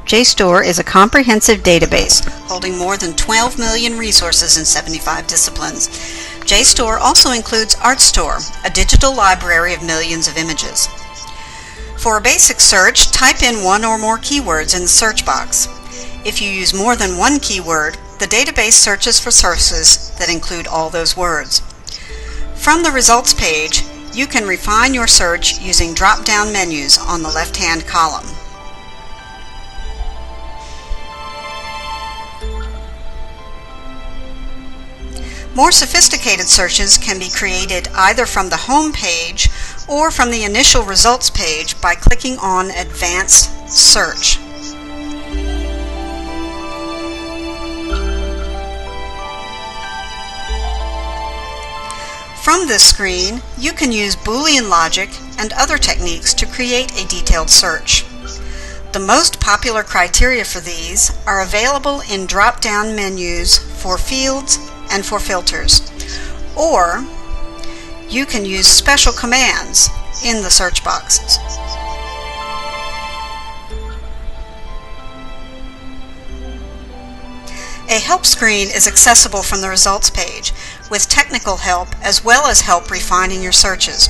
Jstor is a comprehensive database holding more than 12 million resources in 75 disciplines. Jstor also includes Artstor, a digital library of millions of images. For a basic search, type in one or more keywords in the search box. If you use more than one keyword, the database searches for sources that include all those words. From the results page, you can refine your search using drop-down menus on the left-hand column. More sophisticated searches can be created either from the home page or from the initial results page by clicking on Advanced Search. From this screen, you can use Boolean logic and other techniques to create a detailed search. The most popular criteria for these are available in drop-down menus for fields and for filters, or you can use special commands in the search boxes. A help screen is accessible from the results page with technical help as well as help refining your searches.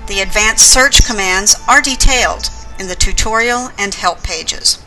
The advanced search commands are detailed in the tutorial and help pages.